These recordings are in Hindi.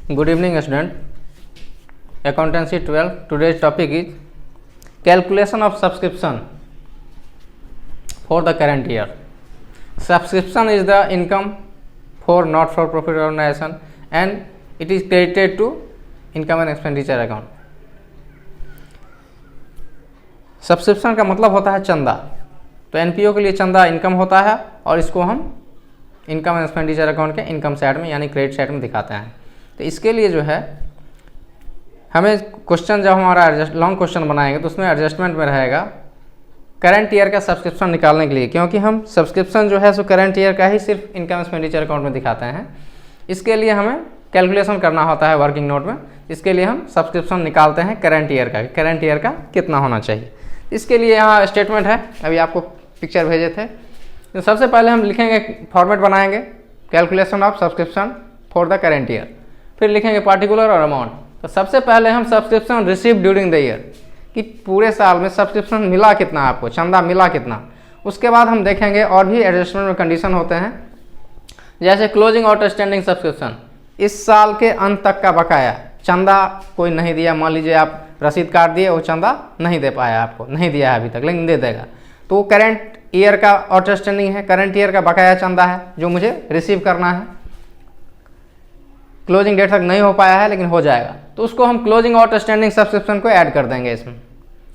Good evening, student. Accountancy 12. Today's topic is calculation of subscription for the current year. Subscription is the income for not-for-profit organization and it is credited to income and expenditure account. Subscription का मतलब होता है चंदा। तो एनपीओ के लिए चंदा इनकम होता है और इसको हम इनकम एंड एक्सपेंडिचर अकाउंट के इनकम साइड में यानी क्रेडिट साइड में दिखाते हैं। तो इसके लिए जो है हमें क्वेश्चन जब हमारा लॉन्ग क्वेश्चन बनाएंगे तो उसमें एडजस्टमेंट में रहेगा करंट ईयर का सब्सक्रिप्शन निकालने के लिए, क्योंकि हम सब्सक्रिप्शन जो है सो करंट ईयर का ही सिर्फ इनकम एक्सपेंडिचर अकाउंट में दिखाते हैं। इसके लिए हमें कैलकुलेशन करना होता है वर्किंग नोट में। इसके लिए हम सब्सक्रिप्शन निकालते हैं करंट ईयर का कितना होना चाहिए। इसके लिए यहाँ स्टेटमेंट है, अभी आपको पिक्चर भेजे थे। तो सबसे पहले हम लिखेंगे, फॉर्मेट बनाएंगे calculation of subscription for the current year, फिर लिखेंगे पार्टिकुलर और अमाउंट। तो सबसे पहले हम subscription receive during the year कि पूरे साल में सब्सक्रिप्शन मिला कितना, आपको चंदा मिला कितना। उसके बाद हम देखेंगे और भी एडजस्टमेंट में कंडीशन होते हैं, जैसे क्लोजिंग आउटस्टैंडिंग सब्सक्रिप्शन, इस साल के अंत तक का बकाया चंदा कोई नहीं दिया। मान लीजिए आप रसीद काट दिए, वो चंदा नहीं दे पाया, आपको नहीं दिया है अभी तक, लेकिन दे देगा। तो करंट ईयर का आउटस्टैंडिंग है, करंट ईयर का बकाया चंदा है जो मुझे रिसीव करना है। क्लोजिंग डेट तक नहीं हो पाया है लेकिन हो जाएगा, तो उसको हम क्लोजिंग आउटस्टैंडिंग सब्सक्रिप्शन को ऐड कर देंगे इसमें।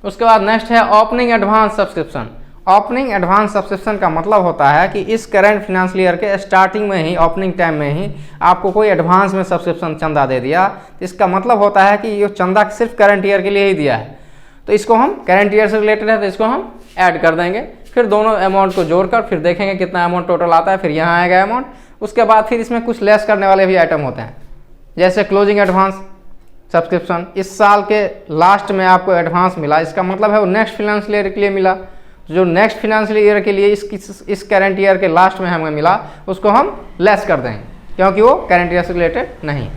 उसके बाद नेक्स्ट है opening advance subscription. Opening advance subscription का मतलब होता है कि इस करंट फाइनेंशियल ईयर के स्टार्टिंग में ही, ओपनिंग टाइम में ही आपको कोई एडवांस में सब्सक्रिप्शन चंदा दे दिया। तो इसका मतलब होता है कि ये चंदा सिर्फ करंट ईयर के लिए ही दिया है, तो इसको हम करंट ईयर से रिलेटेड है तो इसको हम ऐड कर देंगे। फिर दोनों अमाउंट को जोड़कर फिर देखेंगे कितना अमाउंट टोटल आता है, फिर यहाँ आएगा अमाउंट। उसके बाद फिर इसमें कुछ लेस करने वाले भी आइटम होते हैं, जैसे क्लोजिंग एडवांस सब्सक्रिप्शन, इस साल के लास्ट में आपको एडवांस मिला, इसका मतलब है वो नेक्स्ट फाइनेंशियल ईयर के लिए मिला। जो नेक्स्ट फाइनेंशियल ईयर के लिए इस करंट ईयर के लास्ट में हमें मिला, उसको हम लेस कर देंगे क्योंकि वो करंट ईयर से रिलेटेड नहीं।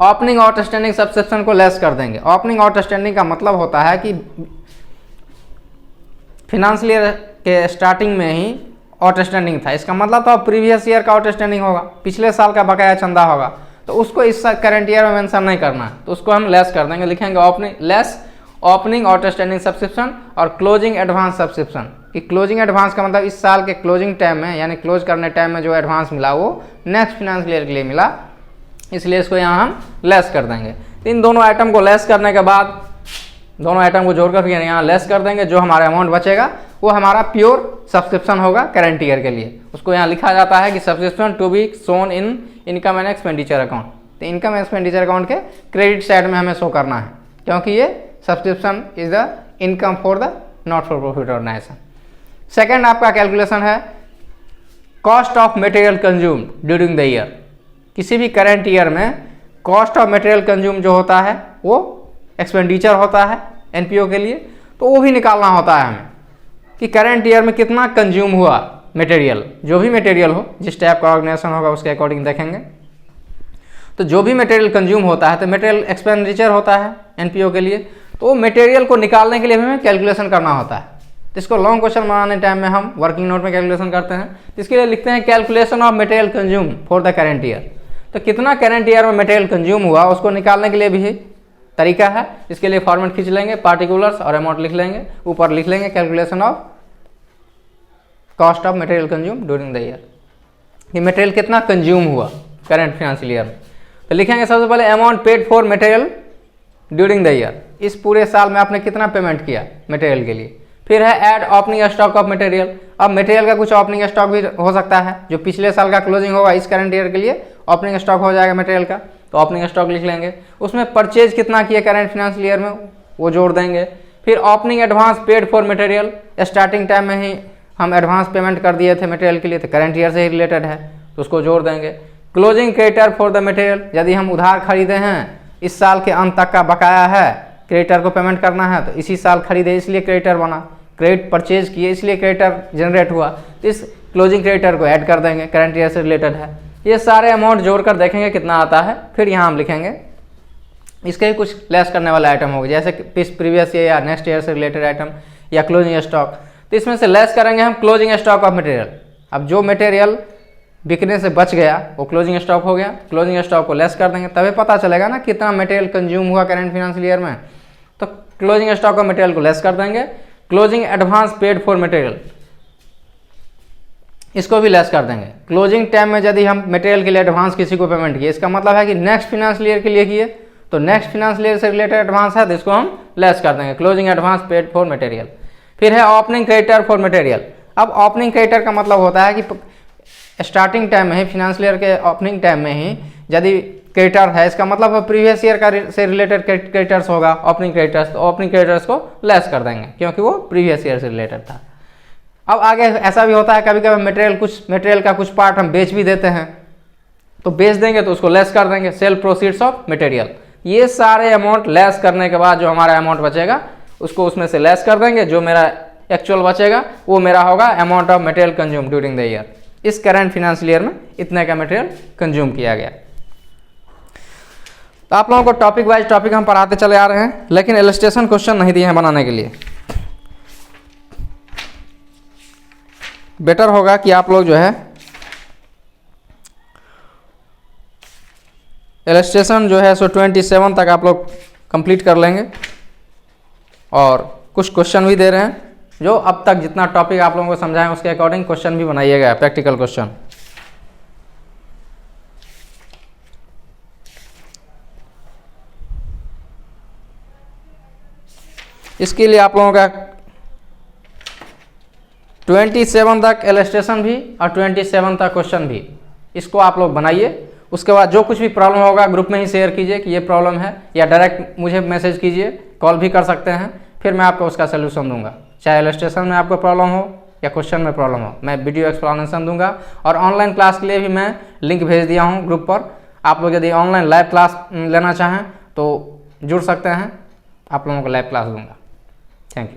ओपनिंग आउटस्टैंडिंग सब्सक्रिप्शन को लेस कर देंगे। ओपनिंग आउटस्टैंडिंग का मतलब होता है कि फाइनेंशियल ईयर के स्टार्टिंग में ही आउटस्टैंडिंग था, इसका मतलब था प्रीवियस ईयर का आउटस्टैंडिंग होगा, पिछले साल का बकाया चंदा होगा, तो उसको इस करंट ईयर में मेंशन नहीं करना है, तो उसको हम लेस कर देंगे। लिखेंगे ओपनिंग आउटस्टैंडिंग सब्सक्रिप्शन और क्लोजिंग एडवांस सब्सक्रिप्शन। कि क्लोजिंग एडवांस का मतलब इस साल के क्लोजिंग टाइम में यानी क्लोज करने टाइम में जो एडवांस मिला वो नेक्स्ट फाइनेंशियल ईयर के लिए मिला, इसलिए इसको यहाँ हम लेस कर देंगे। इन दोनों आइटम को लेस करने के बाद दोनों आइटम को जोड़कर फिर यहाँ लेस कर देंगे। जो हमारा अमाउंट बचेगा वो हमारा प्योर सब्सक्रिप्शन होगा करंट ईयर के लिए। उसको यहाँ लिखा जाता है कि subscription to be shown in income and expenditure account. तो इनकम एंड एक्सपेंडिचर अकाउंट के क्रेडिट साइड में हमें शो करना है, क्योंकि ये subscription is the income for the not for profit organisation. Second आपका कैलकुलेशन है cost of material consume during the year. किसी भी करंट ईयर में कॉस्ट ऑफ मटेरियल कंज्यूम जो होता है वो एक्सपेंडिचर होता है एनपीओ के लिए, तो वो भी निकालना होता है हमें कि करंट ईयर में कितना कंज्यूम हुआ मटेरियल। जो भी मटेरियल हो, जिस टाइप का ऑर्गेनाइजेशन होगा उसके अकॉर्डिंग देखेंगे। तो जो भी मटेरियल कंज्यूम होता है तो मटेरियल एक्सपेंडिचर होता है एनपीओ के लिए, तो वो मटेरियल को निकालने के लिए हमें कैलकुलेशन करना होता है। तो इसको लॉन्ग क्वेश्चन बनाने टाइम में हम वर्किंग नोट में कैलकुलेशन करते हैं। तो इसके लिए लिखते हैं calculation of material consume for the current year. तो कितना करंट ईयर में मटेरियल कंज्यूम हुआ उसको निकालने के लिए भी तरीका है। इसके लिए फॉर्मेट खींच लेंगे, पार्टिकुलर्स और अमाउंट लिख लेंगे, ऊपर लिख लेंगे calculation of cost of material consume during the year, कि मटेरियल कितना कंज्यूम हुआ करंट फाइनेंशियल ईयर में। तो लिखेंगे सबसे पहले amount paid for material during the year, इस पूरे साल में आपने कितना पेमेंट किया मटेरियल के लिए। फिर है add opening stock of material. अब मटेरियल का कुछ ओपनिंग स्टॉक भी हो सकता है, जो पिछले साल का क्लोजिंग होगा इस करंट ईयर के लिए ओपनिंग स्टॉक हो जाएगा मटेरियल का, तो ओपनिंग स्टॉक लिख लेंगे। उसमें परचेज कितना किया करंट फाइनेंशियल ईयर में वो जोड़ देंगे। फिर opening advance paid for material, starting time में ही हम एडवांस पेमेंट कर दिए थे मटेरियल के लिए, तो करंट ईयर से ही रिलेटेड है, तो उसको जोड़ देंगे। Closing creditor for the material, यदि हम उधार खरीदे हैं, इस साल के अंत तक का बकाया है, क्रेडिटर को पेमेंट करना है, तो इसी साल खरीदे इसलिए क्रेडिटर बना, क्रेडिट परचेज किए इसलिए क्रेडिटर जनरेट हुआ, तो इस क्लोजिंग क्रेडिटर को ऐड कर देंगे, करंट ईयर से रिलेटेड है। ये सारे अमाउंट जोड़कर देखेंगे कितना आता है, फिर यहाँ हम लिखेंगे इसके ही कुछ लेस करने वाले आइटम होंगे, जैसे प्रीवियस ईयर या नेक्स्ट ईयर से रिलेटेड आइटम या क्लोजिंग स्टॉक। तो इसमें से लेस करेंगे हम क्लोजिंग स्टॉक ऑफ मटेरियल। अब जो मटेरियल बिकने से बच गया वो क्लोजिंग स्टॉक हो गया, क्लोजिंग स्टॉक को लेस कर देंगे तभी पता चलेगा ना कितना मटेरियल कंज्यूम हुआ करेंट फाइनेंशियल ईयर में। तो क्लोजिंग स्टॉक का मटेरियल को लेस कर देंगे। Closing advance paid for material, इसको भी लेस कर देंगे। क्लोजिंग टाइम में यदि हम मटेरियल के लिए एडवांस किसी को पेमेंट किए, इसका मतलब है कि नेक्स्ट फाइनेंशियल ईयर के लिए किए, तो नेक्स्ट फाइनेंशियल ईयर से रिलेटेड एडवांस है तो इसको हम लेस कर देंगे, closing advance paid for material. फिर है ओपनिंग क्रेडिटर फॉर मटेरियल। अब ओपनिंग क्रेडिटर का मतलब होता है कि स्टार्टिंग टाइम में ही, फाइनेंशियल ईयर के ओपनिंग टाइम में ही यदि क्रेडिटर है, इसका मतलब प्रीवियस ईयर का से रिलेटेड क्रेडिटर्स होगा ओपनिंग क्रेडिटर्स, तो ओपनिंग क्रेडिटर्स को लेस कर देंगे क्योंकि वो प्रीवियस ईयर से रिलेटेड था। अब आगे ऐसा भी होता है कभी कभी मटेरियल का कुछ पार्ट हम बेच भी देते हैं, तो बेच देंगे तो उसको लेस कर देंगे, सेल प्रोसीड्स ऑफ मटेरियल। ये सारे अमाउंट लेस करने के बाद जो हमारा अमाउंट बचेगा उसको उसमें से लेस कर देंगे। जो मेरा एक्चुअल बचेगा वो मेरा होगा amount of material consume during the year. इस करंट फाइनेंशियल ईयर में इतने का मटेरियल कंज्यूम किया गया। तो आप लोगों को टॉपिक वाइज टॉपिक हम पढ़ाते चले आ रहे हैं, लेकिन इलस्ट्रेशन क्वेश्चन नहीं दिए हैं बनाने के लिए। बेटर होगा कि आप लोग जो है इलस्ट्रेशन जो है सो 27 तक आप लोग कंप्लीट कर लेंगे, और कुछ क्वेश्चन भी दे रहे हैं जो अब तक जितना टॉपिक आप लोगों को समझाएं उसके अकॉर्डिंग क्वेश्चन भी बनाइएगा, प्रैक्टिकल क्वेश्चन। इसके लिए आप लोगों का 27 तक इलस्ट्रेशन भी और 27 तक क्वेश्चन भी, इसको आप लोग बनाइए। उसके बाद जो कुछ भी प्रॉब्लम होगा ग्रुप में ही शेयर कीजिए कि ये प्रॉब्लम है, या डायरेक्ट मुझे मैसेज कीजिए, कॉल भी कर सकते हैं, फिर मैं आपको उसका सलूशन दूंगा। चाहे इलस्ट्रेशन में आपको प्रॉब्लम हो या क्वेश्चन में प्रॉब्लम हो, मैं वीडियो एक्सप्लेनेशन दूंगा। और ऑनलाइन क्लास के लिए भी मैं लिंक भेज दिया हूँ ग्रुप पर। आप लोग यदि ऑनलाइन लाइव क्लास लेना चाहें तो जुड़ सकते हैं, आप लोगों को लाइव क्लास दूंगा। Thank you.